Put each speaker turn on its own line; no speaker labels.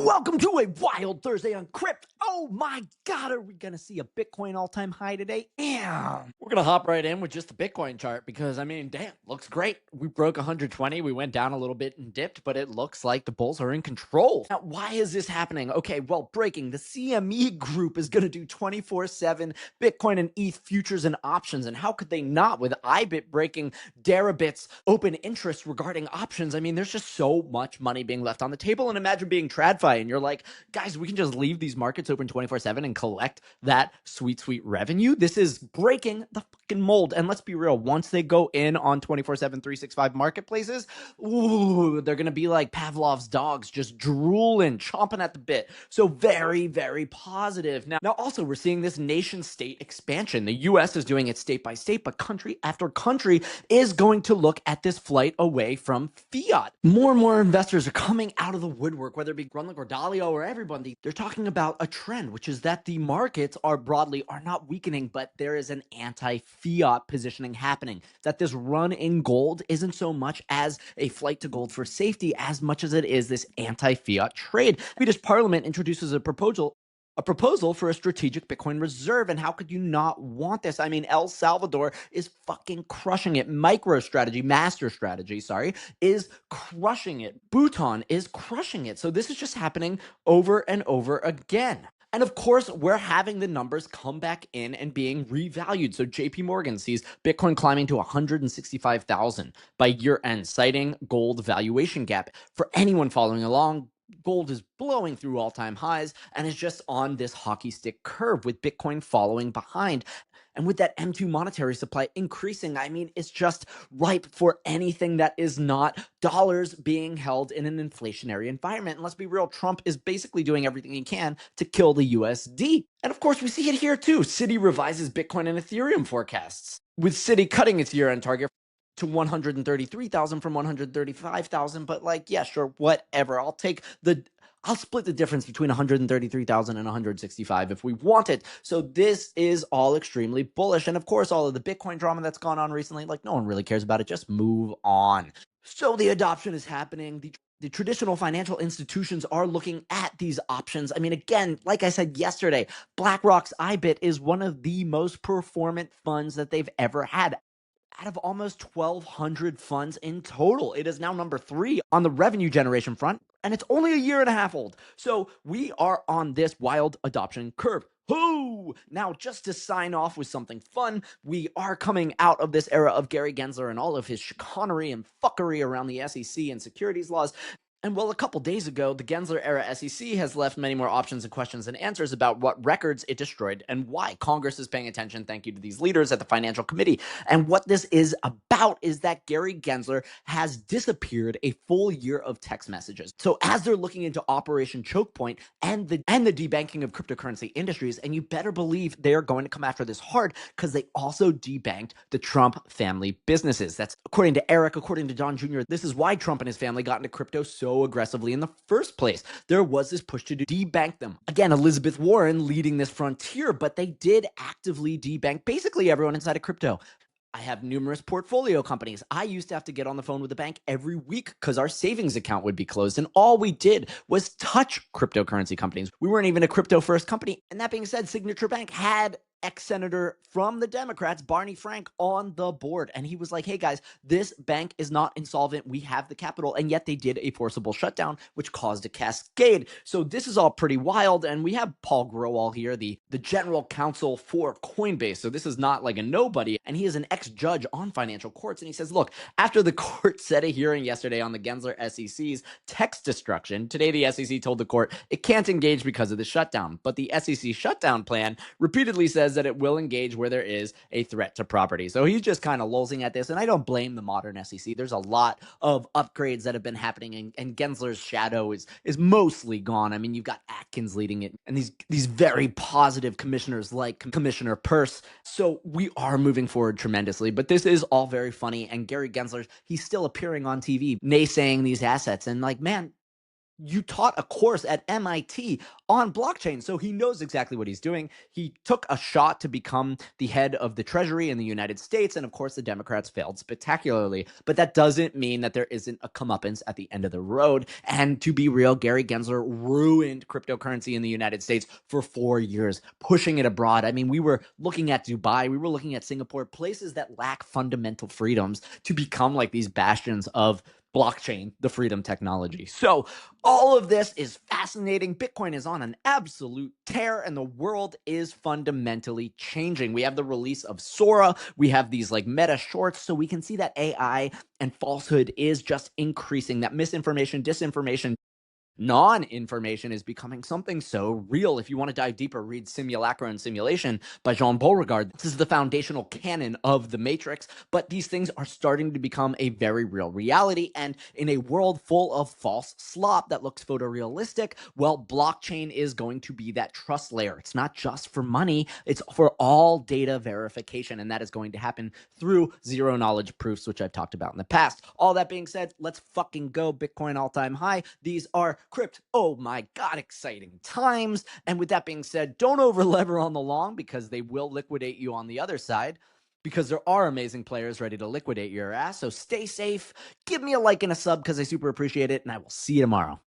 Welcome to a wild Thursday on Crypt. Oh my God, are we going to see a Bitcoin all-time high today? Damn. We're going to hop right in with just the Bitcoin chart because, damn, looks great. We broke 120. We went down a little bit and dipped, but it looks like the bulls are in control. Now, why is this happening? Okay, well, breaking. The CME Group is going to do 24/7 Bitcoin and ETH futures and options. And how could they not with iBit breaking Deribit's open interest regarding options? There's just so much money being left on the table. And imagine being TradFi and you're like, guys, we can just leave these markets open 24/7 and collect that sweet revenue. This is breaking the fucking mold. And let's be real, once they go in on 24/7 365 marketplaces, they're gonna be like Pavlov's dogs, just drooling, chomping at the bit. So very positive. Now also we're seeing this nation state expansion. The US is doing it state by state, but country after country is going to look at this flight away from fiat. More and more investors are coming out of the woodwork, whether it be Grunlich or Dalio or everybody. They're talking about a trend, which is that the markets are not weakening, but there is an anti-fiat positioning happening. That this run in gold isn't so much as a flight to gold for safety as much as it is this anti-fiat trade. Swedish Parliament introduces a proposal for a strategic Bitcoin reserve. And how could you not want this? El Salvador is fucking crushing it. MicroStrategy, is crushing it. Bhutan is crushing it. So this is just happening over and over again. And of course, we're having the numbers come back in and being revalued. So JPMorgan sees Bitcoin climbing to 165,000 by year end, citing gold valuation gap. For anyone following along, gold is blowing through all-time highs and is just on this hockey stick curve with Bitcoin following behind. And with that M2 monetary supply increasing, it's just ripe for anything that is not dollars being held in an inflationary environment. And let's be real, Trump is basically doing everything he can to kill the USD. And of course, we see it here too. Citi revises Bitcoin and Ethereum forecasts, with Citi cutting its year-end target to 133,000 from 135,000, but yeah, sure, whatever. I'll split the difference between 133,000 and 165 if we want it. So this is all extremely bullish. And of course, all of the Bitcoin drama that's gone on recently, no one really cares about it. Just move on. So the adoption is happening. The traditional financial institutions are looking at these options. Again, like I said yesterday, BlackRock's iBit is one of the most performant funds that they've ever had. Out of almost 1,200 funds in total, it is now number 3 on the revenue generation front, and it's only a year and a half old. So we are on this wild adoption curve. Now, just to sign off with something fun, we are coming out of this era of Gary Gensler and all of his chicanery and fuckery around the SEC and securities laws. And well, a couple days ago, the Gensler-era SEC has left many more options and questions and answers about what records it destroyed and why. Congress is paying attention, thank you to these leaders at the Financial Committee. And what this is about is that Gary Gensler has disappeared a full year of text messages. So as they're looking into Operation Choke Point and the debanking of cryptocurrency industries, and you better believe they are going to come after this hard because they also debanked the Trump family businesses. That's according to Eric, according to Don Jr. This is why Trump and his family got into crypto so aggressively in the first place. There was this push to debank them. Again, Elizabeth Warren leading this frontier, but they did actively debank basically everyone inside of crypto. I have numerous portfolio companies. I used to have to get on the phone with the bank every week because our savings account would be closed. And all we did was touch cryptocurrency companies. We weren't even a crypto first company. And that being said, Signature Bank had ex-senator from the Democrats, Barney Frank, on the board. And he was like, hey guys, this bank is not insolvent. We have the capital. And yet they did a forcible shutdown, which caused a cascade. So this is all pretty wild. And we have Paul Growall here, the general counsel for Coinbase. So this is not like a nobody. And he is an ex-judge on financial courts. And he says, look, after the court set a hearing yesterday on the Gensler SEC's text destruction, today the SEC told the court it can't engage because of the shutdown. But the SEC shutdown plan repeatedly says that it will engage where there is a threat to property. So he's just kind of lolzing at this, and I don't blame the modern SEC. There's a lot of upgrades that have been happening, and Gensler's shadow is mostly gone. You've got Atkins leading it, and these very positive commissioners like Commissioner Peirce. So we are moving forward tremendously, but this is all very funny, and Gary Gensler, he's still appearing on TV, naysaying these assets, and man, you taught a course at MIT on blockchain, so he knows exactly what he's doing. He took a shot to become the head of the Treasury in the United States, and of course, the Democrats failed spectacularly. But that doesn't mean that there isn't a comeuppance at the end of the road. And to be real, Gary Gensler ruined cryptocurrency in the United States for 4 years, pushing it abroad. I mean, we were looking at Dubai, we were looking at Singapore, places that lack fundamental freedoms to become like these bastions of blockchain, the freedom technology. So all of this is fascinating. Bitcoin is on an absolute tear, and the world is fundamentally changing. We have the release of Sora. We have these like meta shorts, so we can see that AI and falsehood is just increasing. That misinformation, disinformation, non-information is becoming something so real. If you want to dive deeper, read Simulacra and Simulation by Jean Beauregard. This is the foundational canon of the Matrix, but these things are starting to become a very real reality. And in a world full of false slop that looks photorealistic, well, blockchain is going to be that trust layer. It's not just for money, it's for all data verification, and that is going to happen through zero knowledge proofs, which I've talked about in the past. All that being said, let's fucking go. Bitcoin all-time high. These are oh my god, exciting times. And with that being said, don't over lever on the long, because they will liquidate you on the other side, because there are amazing players ready to liquidate your ass. So stay safe, give me a like and a sub because I super appreciate it, and I will see you tomorrow.